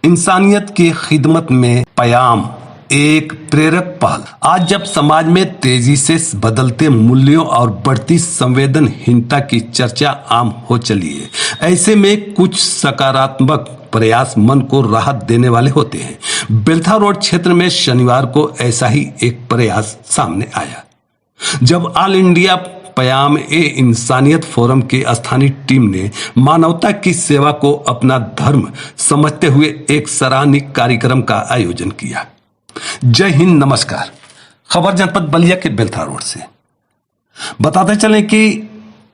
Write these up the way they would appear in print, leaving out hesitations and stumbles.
इंसानियत की खिदमत में पयाम एक प्रेरक पहल। आज जब समाज में तेजी से बदलते मूल्यों और बढ़ती संवेदनहीनता की चर्चा आम हो चली है, ऐसे में कुछ सकारात्मक प्रयास मन को राहत देने वाले होते हैं। बेलथा रोड क्षेत्र में शनिवार को ऐसा ही एक प्रयास सामने आया, जब ऑल इंडिया पयाम ए इंसानियत फोरम की स्थानीय टीम ने मानवता की सेवा को अपना धर्म समझते हुए एक सराहनीय कार्यक्रम का आयोजन किया। जय हिंद, नमस्कार। खबर जनपद बलिया के बेलथा रोड से बताते चलें कि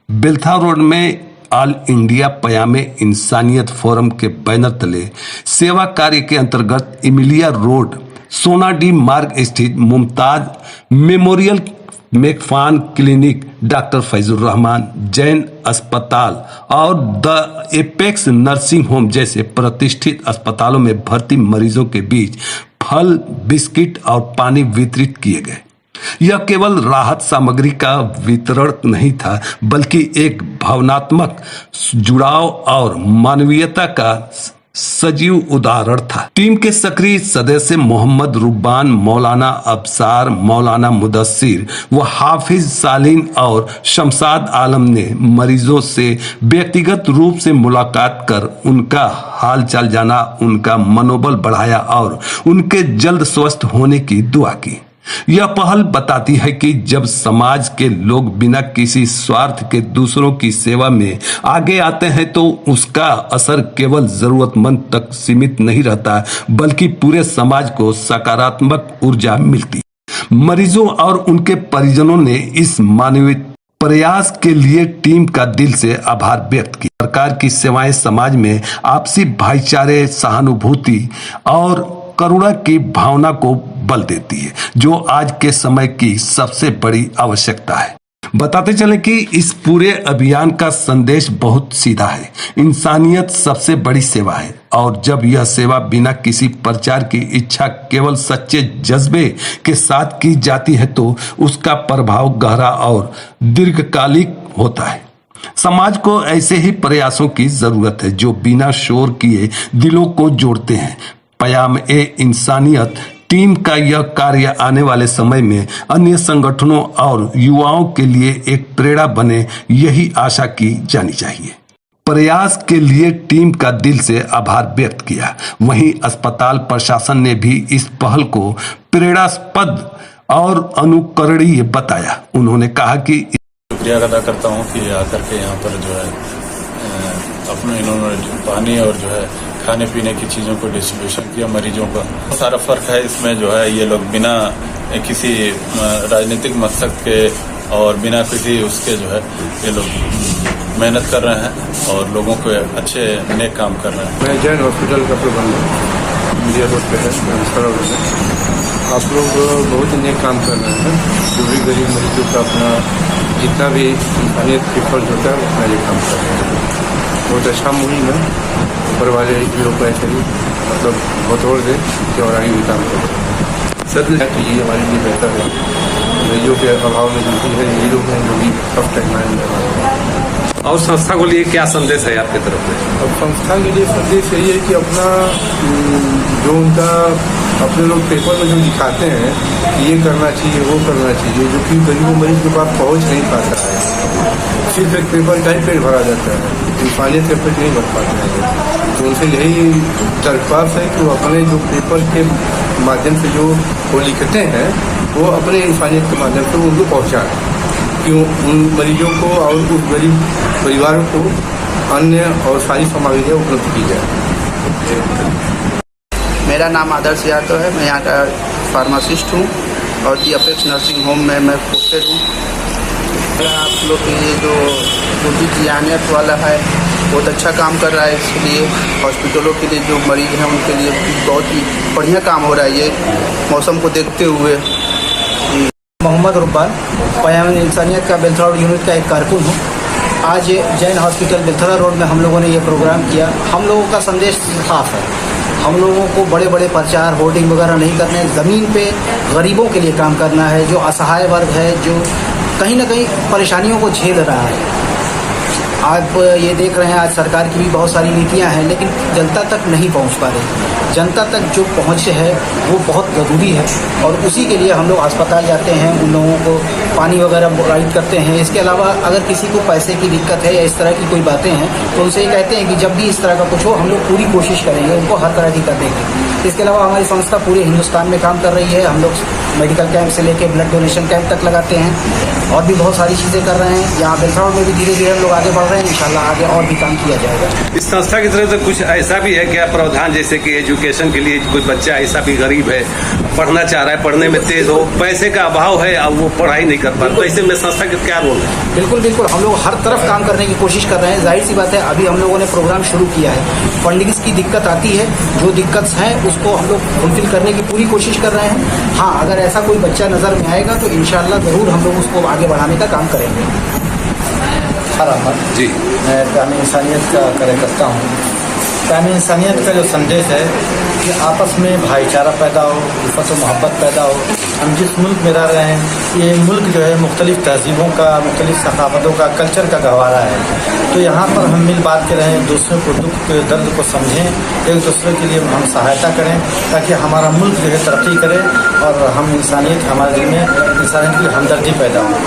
बेलथा रोड में ऑल इंडिया पयाम ए इंसानियत फोरम के बैनर तले सेवा कार्य के अंतर्गत इमिलिया रोड सोनाडी मार्ग स्थित मुमताज मेमोरियल मेकफान क्लिनिक, डॉक्टर फैजुर रहमान जैन अस्पताल और द एपेक्स नर्सिंग होम जैसे प्रतिष्ठित अस्पतालों में भर्ती मरीजों के बीच फल, बिस्किट और पानी वितरित किए गए। यह केवल राहत सामग्री का वितरण नहीं था, बल्कि एक भावनात्मक जुड़ाव और मानवीयता का सजीव उदाहरण था। टीम के सक्रिय सदस्य मोहम्मद रुब्बान, मौलाना अबसार, मौलाना मुदस्सिर व हाफिज सालीन और शमशाद आलम ने मरीजों से व्यक्तिगत रूप से मुलाकात कर उनका हाल चाल जाना, उनका मनोबल बढ़ाया और उनके जल्द स्वस्थ होने की दुआ की। यह पहल बताती है कि जब समाज के लोग बिना किसी स्वार्थ के दूसरों की सेवा में आगे आते हैं तो उसका असर केवल जरूरतमंद तक सीमित नहीं रहता, बल्कि पूरे समाज को सकारात्मक ऊर्जा मिलती। मरीजों और उनके परिजनों ने इस मानवीय प्रयास के लिए टीम का दिल से आभार व्यक्त किया। सरकार की सेवाएं समाज में आपसी भाईचारे, सहानुभूति और करुणा की भावना को बल देती है, जो आज के समय की सबसे बड़ी आवश्यकता है। बताते चलें कि इस पूरे अभियान का संदेश बहुत सीधा है। इंसानियत सबसे बड़ी सेवा है और जब यह सेवा बिना किसी प्रचार की इच्छा केवल सच्चे जज्बे के साथ की जाती है तो उसका प्रभाव गहरा और दीर्घकालिक होता है। समाज को ऐसे ही प्रयासों की जरूरत है जो बिना शोर किए दिलों को जोड़ते हैं। पयाम ए इंसानियत टीम का यह कार्य आने वाले समय में अन्य संगठनों और युवाओं के लिए एक प्रेरणा बने, यही आशा की जानी चाहिए। प्रयास के लिए टीम का दिल से आभार व्यक्त किया। वहीं अस्पताल प्रशासन ने भी इस पहल को प्रेरणास्पद और अनुकरणीय बताया। उन्होंने कहा कि शुक्रिया अदा करता हूं कि आकर के यहाँ पर जो है अपने इन्होंने पानी और जो है खाने पीने की चीज़ों को डिस्ट्रीब्यूशन किया मरीजों का। सारा फर्क है इसमें जो है, ये लोग बिना किसी राजनीतिक मकसद के और बिना किसी उसके जो है ये लोग मेहनत कर रहे हैं और लोगों को अच्छे नेक काम कर रहे हैं। मैं जैन हॉस्पिटल का प्रबंधक इंडिया रोड पे है। आप लोग बहुत ही नेक काम कर रहे हैं। जो भी गरीब मरीजों का अपना जितना भी इंसानियत की फर्ज होता है उतना ये काम कर रहे हैं। बहुत अच्छा मुहिम है। ऊपर वाले लोग को ऐसे ही मतलब बतौर दे कि और आगे भी काम करें। सर ये हमारे लिए बेहतर है। मरीजों के अभाव में जो भी है ये लोग हैं जो भी टफ टाइम में। और संस्था को लिए क्या संदेश है आपकी तरफ से? अब संस्था के लिए संदेश यही है कि अपना जो उनका अपने लोग पेपर में जो दिखाते हैं कि ये करना चाहिए, वो करना चाहिए, जो कि गरीबों मरीज के पास पहुंच नहीं पाता है। सिर्फ एक पेपर का ही पेट भरा जाता है, इंसानियत का पेट नहीं भर पाते हैं। तो उनसे यही दरख्वास्त है कि वो अपने जो पेपर के माध्यम से जो वो लिखते हैं वो अपने इंसानियत के माध्यम से उनको पहुँचाएं, कि उन मरीजों को और उस गरीब परिवारों को अन्य और सारी सामग्रियाँ उपलब्ध की जाए। मेरा नाम आदर्श यादव है। मैं यहाँ का फार्मासिस्ट हूँ और दी अपेक्स नर्सिंग होम में मैं पोस्टेड हूँ। आप लोग के लिए जो भी जियानियत वाला है बहुत अच्छा काम कर रहा है। इसलिए हॉस्पिटलों के लिए जो मरीज हैं उनके लिए बहुत ही बढ़िया काम हो रहा है ये मौसम को देखते हुए। मोहम्मद रुब्बान, पयाम ए इंसानियत का बेलथा रोड यूनिट का एक कारकुन हूँ। आज जैन हॉस्पिटल बेलथरा रोड में हम लोगों ने ये प्रोग्राम किया। हम लोगों का संदेश साफ है, हम लोगों को बड़े बड़े प्रचार होर्डिंग वगैरह नहीं करने, ज़मीन पे गरीबों के लिए काम करना है, जो असहाय वर्ग है, जो कहीं ना कहीं परेशानियों को झेल रहा है। आप ये देख रहे हैं आज सरकार की भी बहुत सारी नीतियां हैं, लेकिन जनता तक नहीं पहुंच पा रही। जनता तक जो पहुंच है वो बहुत ज़रूरी है, और उसी के लिए हम लोग अस्पताल जाते हैं, उन लोगों को पानी वगैरह प्रोवाइड करते हैं। इसके अलावा अगर किसी को पैसे की दिक्कत है या इस तरह की कोई बातें हैं तो उनसे ये कहते हैं कि जब भी इस तरह का कुछ हो हम लोग पूरी कोशिश करेंगे उनको हर तरह की करने की। इसके अलावा हमारी संस्था पूरे हिंदुस्तान में काम कर रही है। हम लोग मेडिकल कैंप से लेकर ब्लड डोनेशन कैंप तक लगाते हैं और भी बहुत सारी चीज़ें कर रहे हैं। यहाँ बेलथरा रोड में भी धीरे धीरे हम लोग आगे बढ़ रहे हैं। इंशाल्लाह आगे और भी काम किया जाएगा। इस संस्था की तरफ से कुछ ऐसा भी है क्या प्रावधान, जैसे कि एजुकेशन के लिए कोई बच्चा ऐसा भी गरीब है, पढ़ना चाह रहा है, पढ़ने में तेज हो, पैसे का अभाव है और वो पढ़ाई नहीं कर पा रहा, तो ऐसे में संस्था का क्या रोल है? बिल्कुल बिल्कुल, हम लोग हर तरफ काम करने की कोशिश कर रहे हैं। जाहिर सी बात है अभी हम लोगों ने प्रोग्राम शुरू किया है, फंडिंग्स की दिक्कत आती है, जो दिक्कत है उसको हम लोग फुलफिल करने की पूरी कोशिश कर रहे हैं। हाँ, अगर ऐसा कोई बच्चा नज़र में आएगा तो इंशाल्लाह ज़रूर हम लोग उसको आगे बढ़ाने का काम करेंगे। जी, मैं प्याम इंसानियत का कार्यकर्ता हूँ। प्याम इंसानियत का जो संदेश है कि आपस में भाईचारा पैदा हो, उल्फत व मोहब्बत पैदा हो। हम जिस मुल्क में रह रहे हैं ये मुल्क जो है मुख्तलिफ़ तहजीबों का, मुख्तलिफ़ सकाफ़तों का, कल्चर का गहवारा है। तो यहाँ पर हम मिल बात के रहें, दूसरों को दुख के दर्द को समझें, एक दूसरे के लिए हम सहायता करें ताकि हमारा मुल्क जो है तरक्की करे और हम इंसानियत, हमारे दिल में इंसानियत की हमदर्दी पैदा हो।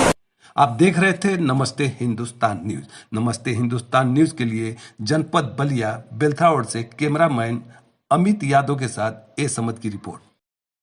आप देख रहे थे नमस्ते हिंदुस्तान न्यूज। नमस्ते हिंदुस्तान न्यूज के लिए जनपद बलिया बेलथरा रोड से कैमरामैन अमित यादव के साथ ए समद की रिपोर्ट।